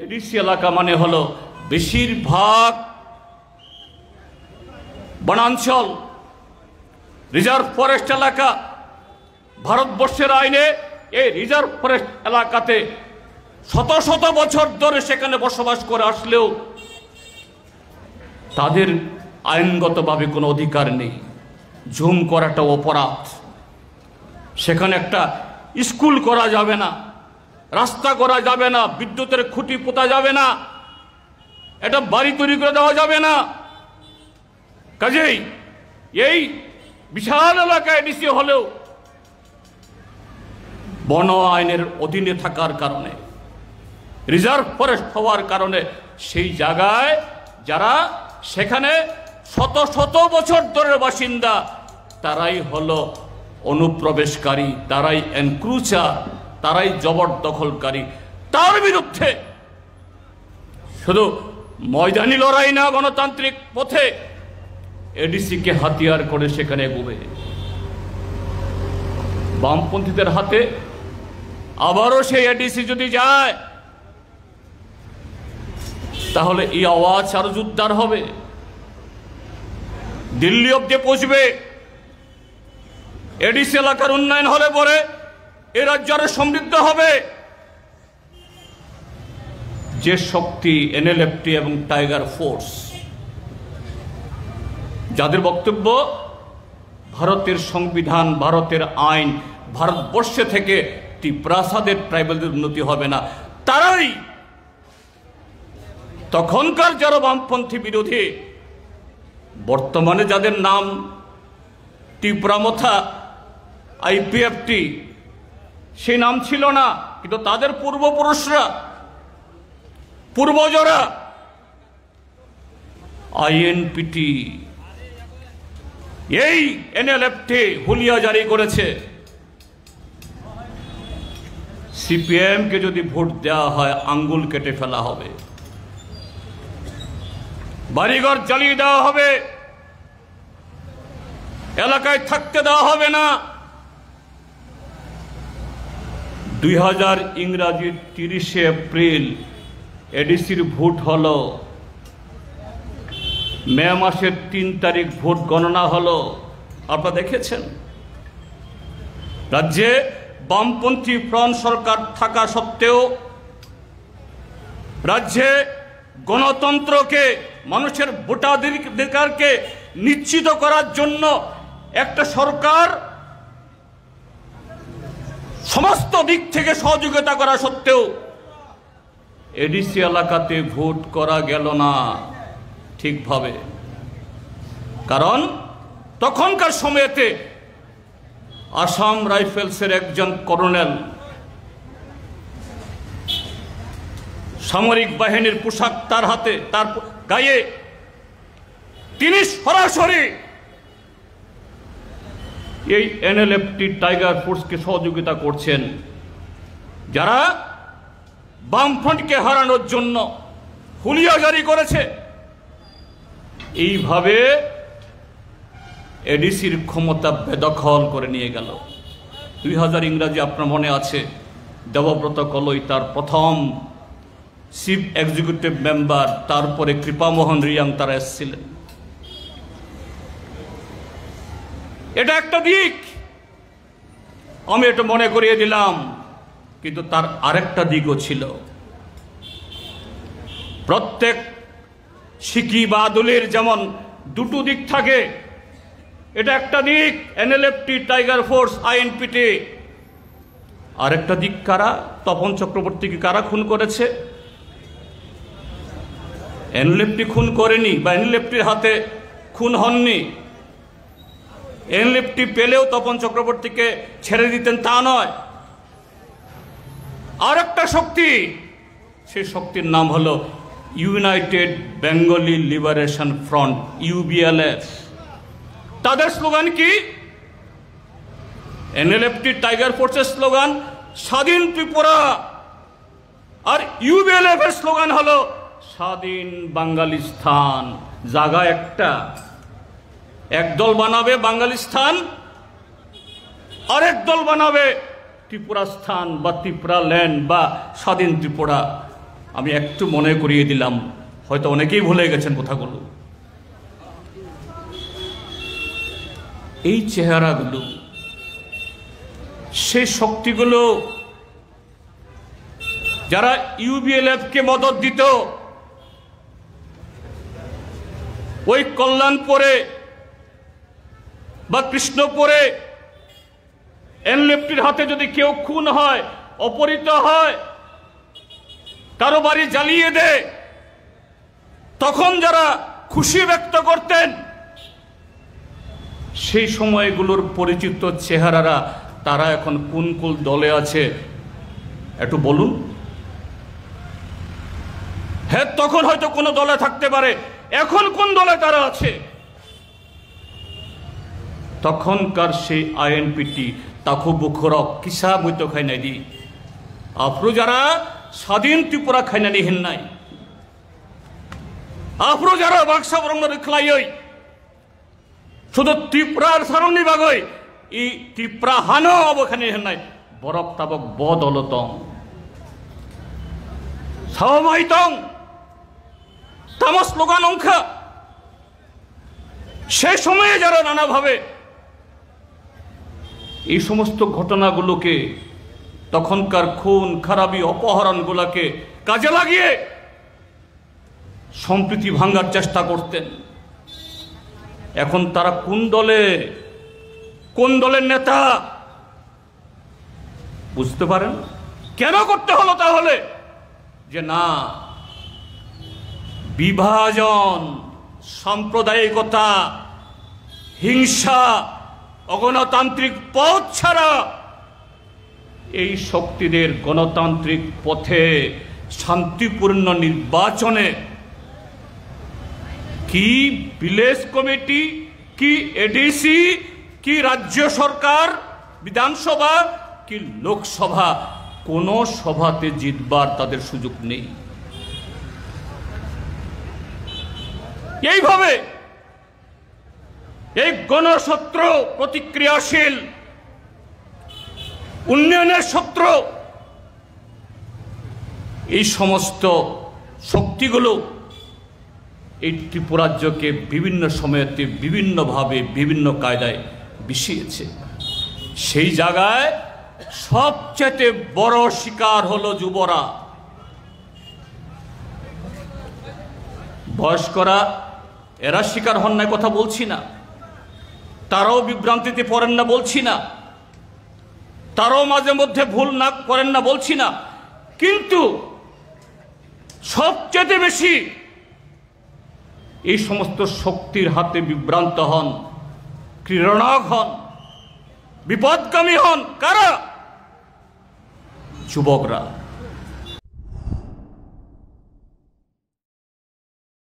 ADC এলাকা মানে হলো বেশিরভাগ বনাঞ্চল, রিজার্ভ ফরেস্ট এলাকা। ভারতবর্ষের আইনে এই রিজার্ভ ফরেস্ট এলাকাতে শত শত বছর ধরে সেখানে বসবাস করে আসলেও তাদের আইনগতভাবে কোনো অধিকার নেই। ঝুম করাটা অপরাধ। সেখানে একটা স্কুল করা যাবে না, রাস্তা করা যাবে না, বিদ্যুতের খুঁটি পোতা যাবে না, এটা বাড়ি তৈরি করে দেওয়া যাবে না। কাজেই এই বিশাল এলাকায় এডিসি হলেও বন আইনের অধীনে থাকার কারণে, রিজার্ভ ফরেস্ট হওয়ার কারণে সেই জায়গায় যারা সেখানে শত শত বছর ধরে বাসিন্দা তারাই হলো অনুপ্রবেশকারী, তারাই এনক্রুচার, তারাই জবরদখলকারী। তার বিরুদ্ধে শুধু ময়দানি লড়াই না, গণতান্ত্রিক পথে এডিসিকে হাতিয়ার করে সেখানে এগোবে। বামপন্থীদের হাতে আবারও সেই এডিসি যদি যায় তাহলে এই আওয়াজ আরো জোরদার হবে, দিল্লি অব্দি পৌঁছবে। এডিসি এলাকার উন্নয়ন হলে পরে এ রাজ্য আরো সমৃদ্ধ হবে। যে শক্তি এনএলএফটি এবং টাইগার ফোর্স, যাদের বক্তব্য ভারতের সংবিধান, ভারতের আইন, ভারতবর্ষে থেকে ত্রিপ্রাসাদের ট্রাইবেলদের উন্নতি হবে না, তারাই তখনকার যারা বামপন্থী বিরোধী, বর্তমানে যাদের নাম ত্রিপুরামথা, আইপিএফটি, সেই নাম ছিল না, কিন্তু তাদের পূর্বপুরুষরা, পূর্বজরা আইএনপিটি, এই এনএলএফটি হুলিয়া জারি করেছে। সিপিএমকে যদি ভোট দেওয়া হয় আঙ্গুল কেটে ফেলা হবে, বাড়িঘর জ্বালিয়ে দেওয়া হবে, এলাকায় থাকতে দেওয়া হবে না। 2000 ইংরাজির 30শে এপ্রিল এডিসির ভোট হলো, মে মাসের 3 তারিখ ভোট গণনা হলো। আপনারা দেখেছেন রাজ্যে বামপন্থী ফ্রন্ট সরকার থাকা সত্ত্বেও রাজ্যে গণতন্ত্রকে, মানুষের ভোটাধিকারকে নিশ্চিত করার জন্য একটা সরকার সমস্ত দিক থেকে সহযোগিতা করা সত্ত্বেও এডিসি এলাকাতে ভোট করা গেল না ঠিকভাবে। কারণ তখনকার সময়েতে আসাম রাইফেলসের একজন কর্নেল, সামরিক বাহিনীর পোশাক তার হাতে, তার গায়ে, তিনি সরাসরি এই এনএলএফটি টাইগার ফোর্সকে সহযোগিতা করছেন, যারা বামফ্রন্টকে হারানোর জন্য হুলিয়া জারি করেছে। এইভাবে এডিসির ক্ষমতা বেদখল করে নিয়ে গেল। 2000 ইংরাজি আপনার মনে আছে, দেবব্রত কলই তার প্রথম চিফ এক্সিকিউটিভ মেম্বার, তারপরে কৃপামোহন রিয়াং তারা এসেছিলেন। এটা একটা দিক, আমি এটা মনে করিয়ে দিলাম, কিন্তু তার আরেকটা দিকও ছিল। প্রত্যেক শিকি বা দলের যেমন দুটো দিক থাকে, এটা একটা দিক এনএলএফটি, টাইগার ফোর্স, আইএনপিটি। আরেকটা দিক কারা? তপন চক্রবর্তীকে কারা খুন করেছে? এনএলএফটি খুন করেনি, বা এনএলএফটির হাতে খুন হননি। এনএলএফটি পেলেও তপন চক্রবর্তীকে ছেড়ে দিতেন তা নয়। আর একটা শক্তি, সেই শক্তির নাম হলো ইউনাইটেড বেঙ্গলি লিবারেশন ফ্রন্ট, ইউবিএলএফ। তাদের স্লোগান কি? এনএলএফটি টাইগার ফোর্সের স্লোগান স্বাধীন ত্রিপুরা, আর ইউবিএলএফ এর স্লোগান হলো স্বাধীন বাঙালিস্তান। জায়গা একটা, একদল বানাবে বাঙালিস্তান, আরেক দল বানাবে ত্রিপুরা স্থান বা ত্রিপুরা ল্যান্ড বা স্বাধীন ত্রিপুরা। আমি একটু মনে করিয়ে দিলাম, হয়তো অনেকেই ভুলে গেছেন কথাগুলো। এই চেহারাগুলো, সেই শক্তিগুলো যারা ইউবিএলএফকে মদত দিত, ওই কল্যাণপুরে বা কৃষ্ণপুরে এনলেফটির হাতে যদি কেউ খুন হয়, অপহৃত হয়, কারো বাড়ি জ্বালিয়ে দেয়, তখন যারা খুশি ব্যক্ত করতেন, সেই সময়গুলোর পরিচিত চেহারারা তারা এখন কোন কোন দলে আছে একটু বলুন। হ্যাঁ, তখন হয়তো কোনো দলে থাকতে পারে, এখন কোন দলে তারা আছে? তখনকার সেই আইএনপিটি তাকু বুখরক কিসা বইতো খাই নাই দি আফরো যারা স্বাধীন ত্রিপুরা খাই না নিহেন নাই, আফরো যারা বাক্সা বরং রেখলাই শুধু ত্রিপুরার সারণী বাগৈ ই ত্রিপুরা হানো অবখানে হেন নাই বরক তাবক বদলতং সামাইতং তামা স্লোগান অংখা। সে সময়ে যারা নানাভাবে এই সমস্ত ঘটনাগুলোকে, তখনকার খুন খারাপি অপহরণগুলোকে কাজে লাগিয়ে সম্প্রীতি ভাঙার চেষ্টা করতেন। এখন তারা কোন দলে, কোন দলের নেতা বুঝতে পারেন? কেন করতে হলো তাহলে? যে না, বিভাজন, সাম্প্রদায়িকতা, হিংসা, অগণতান্ত্রিক পথ ছাড়া এই শক্তিদের গণতান্ত্রিক পথে শান্তিপূর্ণ নির্বাচনে কি ভিলেজ কমিটি, কি এডিসি, কি রাজ্য সরকার, বিধানসভা, কি লোকসভা, কোনো সভাতে জিতবার তাদের সুযোগ নেই। এইভাবে এই গণশত্রু, প্রতিক্রিয়াশীল, উন্নয়নের শত্রু, এই সমস্ত শক্তিগুলো এই ত্রিপুরাজ্যকে বিভিন্ন সময়তে বিভিন্নভাবে বিভিন্ন কায়দায় বিষিয়েছে। সেই জায়গায় সবচেয়ে বড় শিকার হলো যুবরা। বয়স্করা এরা শিকার হন না কথা বলছি না, তারাও বিভ্রান্তিতে পড়েন না বলছি না, তারাও মাঝে মধ্যে ভুল না করেন না বলছি না, কিন্তু সবচেয়ে বেশি এই সমস্ত শক্তির হাতে বিভ্রান্ত হন, ক্রীড়নাক হন, বিপদগামী হন কারা? যুবকরা।